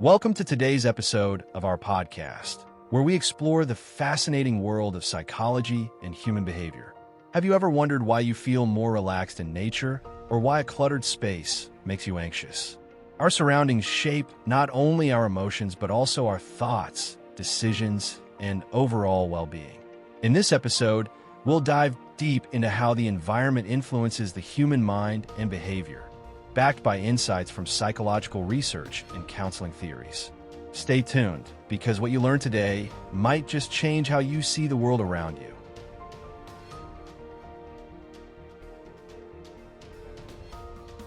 Welcome to today's episode of our podcast, where we explore the fascinating world of psychology and human behavior. Have you ever wondered why you feel more relaxed in nature, or why a cluttered space makes you anxious? Our surroundings shape not only our emotions, but also our thoughts, decisions, and overall well-being. In this episode, we'll dive deep into how the environment influences the human mind and behavior, backed by insights from psychological research and counseling theories. Stay tuned, because what you learn today might just change how you see the world around you.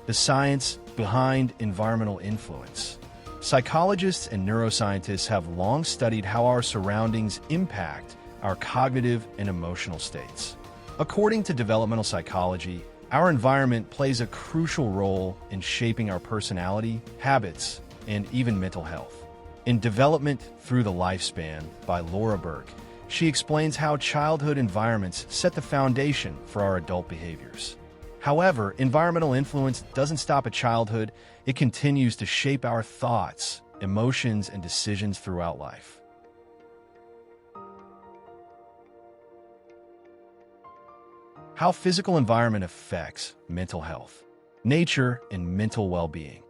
The science behind environmental influence. Psychologists and neuroscientists have long studied how our surroundings impact our cognitive and emotional states. According to developmental psychology, our environment plays a crucial role in shaping our personality, habits, and even mental health. In Development Through the Lifespan by Laura Burke, she explains how childhood environments set the foundation for our adult behaviors. However, environmental influence doesn't stop at childhood. It continues to shape our thoughts, emotions, and decisions throughout life. How physical environment affects mental health, nature, and mental well-being.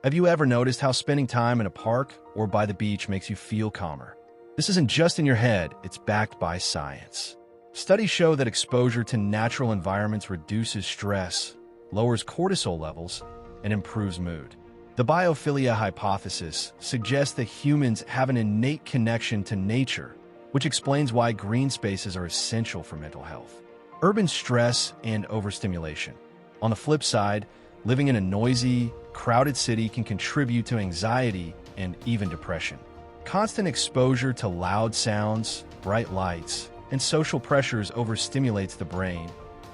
Have you ever noticed how spending time in a park or by the beach makes you feel calmer? This isn't just in your head, it's backed by science. Studies show that exposure to natural environments reduces stress, lowers cortisol levels, and improves mood. The biophilia hypothesis suggests that humans have an innate connection to nature, which explains why green spaces are essential for mental health. Urban stress and overstimulation. On the flip side, living in a noisy, crowded city can contribute to anxiety and even depression. Constant exposure to loud sounds, bright lights, and social pressures overstimulates the brain,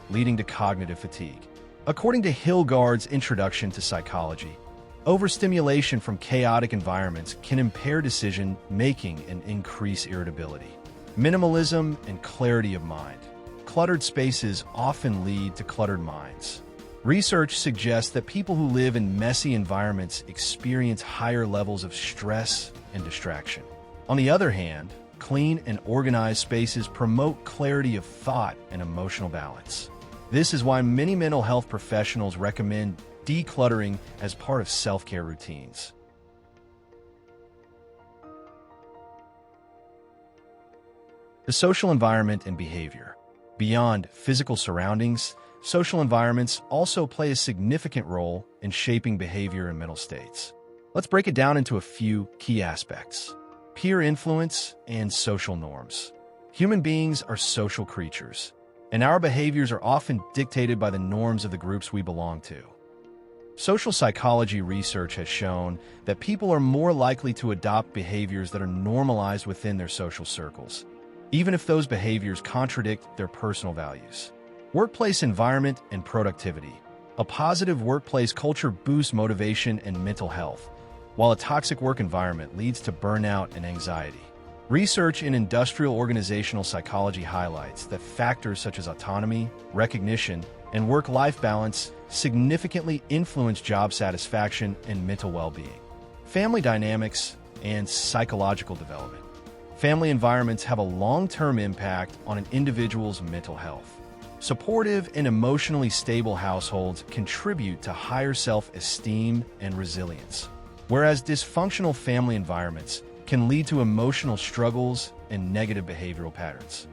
leading to cognitive fatigue. According to Hildegard's Introduction to Psychology, overstimulation from chaotic environments can impair decision-making and increase irritability. Minimalism and clarity of mind. Cluttered spaces often lead to cluttered minds. Research suggests that people who live in messy environments experience higher levels of stress and distraction. On the other hand, clean and organized spaces promote clarity of thought and emotional balance. This is why many mental health professionals recommend decluttering as part of self-care routines. The social environment and behavior. Beyond physical surroundings, social environments also play a significant role in shaping behavior and mental states. Let's break it down into a few key aspects. Peer influence and social norms. Human beings are social creatures, and our behaviors are often dictated by the norms of the groups we belong to. Social psychology research has shown that people are more likely to adopt behaviors that are normalized within their social circles, even if those behaviors contradict their personal values. Workplace environment and productivity. A positive workplace culture boosts motivation and mental health, while a toxic work environment leads to burnout and anxiety. Research in industrial organizational psychology highlights that factors such as autonomy, recognition, and work-life balance significantly influence job satisfaction and mental well-being. Family dynamics and psychological development. Family environments have a long-term impact on an individual's mental health. Supportive and emotionally stable households contribute to higher self-esteem and resilience, whereas dysfunctional family environments can lead to emotional struggles and negative behavioral patterns.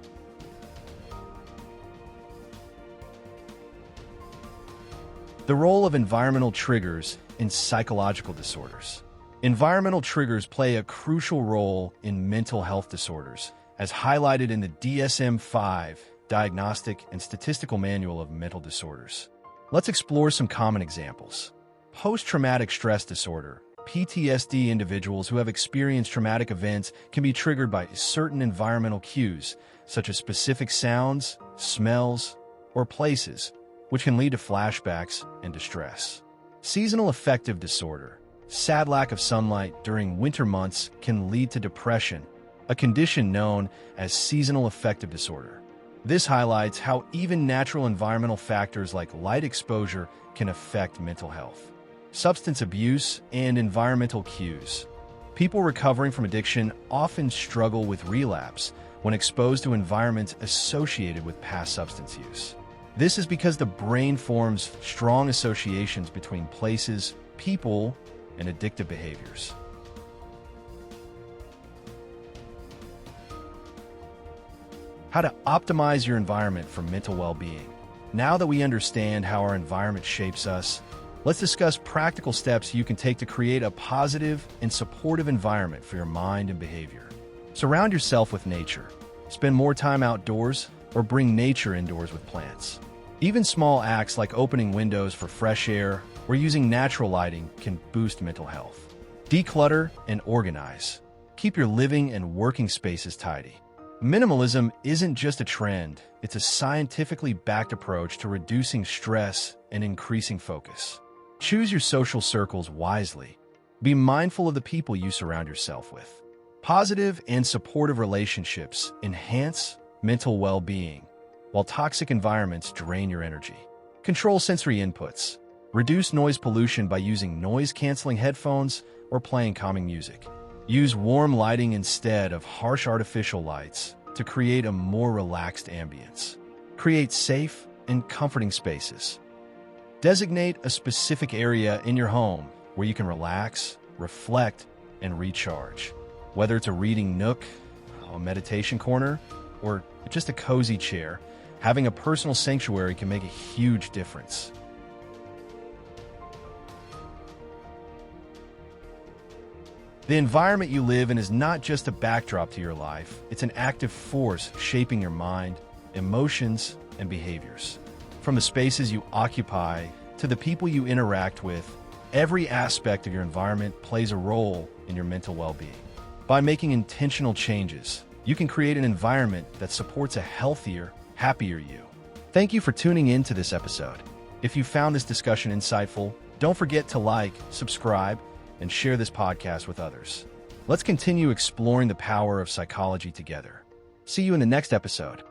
The role of environmental triggers in psychological disorders. Environmental triggers play a crucial role in mental health disorders, as highlighted in the DSM-5 Diagnostic and Statistical Manual of Mental Disorders. Let's explore some common examples. Post-traumatic stress disorder, PTSD. Individuals who have experienced traumatic events can be triggered by certain environmental cues, such as specific sounds, smells, or places, which can lead to flashbacks and distress. Seasonal affective disorder. Sad lack of sunlight during winter months can lead to depression, a condition known as seasonal affective disorder. This highlights how even natural environmental factors like light exposure can affect mental health. Substance abuse and environmental cues. People recovering from addiction often struggle with relapse when exposed to environments associated with past substance use. This is because the brain forms strong associations between places, people, and addictive behaviors. How to optimize your environment for mental well-being. Now that we understand how our environment shapes us, let's discuss practical steps you can take to create a positive and supportive environment for your mind and behavior. Surround yourself with nature. Spend more time outdoors or bring nature indoors with plants. Even small acts like opening windows for fresh air or using natural lighting can boost mental health. Declutter and organize. Keep your living and working spaces tidy. Minimalism isn't just a trend, it's a scientifically backed approach to reducing stress and increasing focus. Choose your social circles wisely. Be mindful of the people you surround yourself with. Positive and supportive relationships enhance mental well-being, while toxic environments drain your energy. Control sensory inputs. Reduce noise pollution by using noise-canceling headphones or playing calming music. Use warm lighting instead of harsh artificial lights to create a more relaxed ambience. Create safe and comforting spaces. Designate a specific area in your home where you can relax, reflect, and recharge. Whether it's a reading nook, a meditation corner, or just a cozy chair, having a personal sanctuary can make a huge difference. The environment you live in is not just a backdrop to your life, it's an active force shaping your mind, emotions, and behaviors. From the spaces you occupy to the people you interact with, every aspect of your environment plays a role in your mental well-being. By making intentional changes, you can create an environment that supports a healthier, happier you. Thank you for tuning in to this episode. If you found this discussion insightful, don't forget to like, subscribe, and share this podcast with others. Let's continue exploring the power of psychology together. See you in the next episode.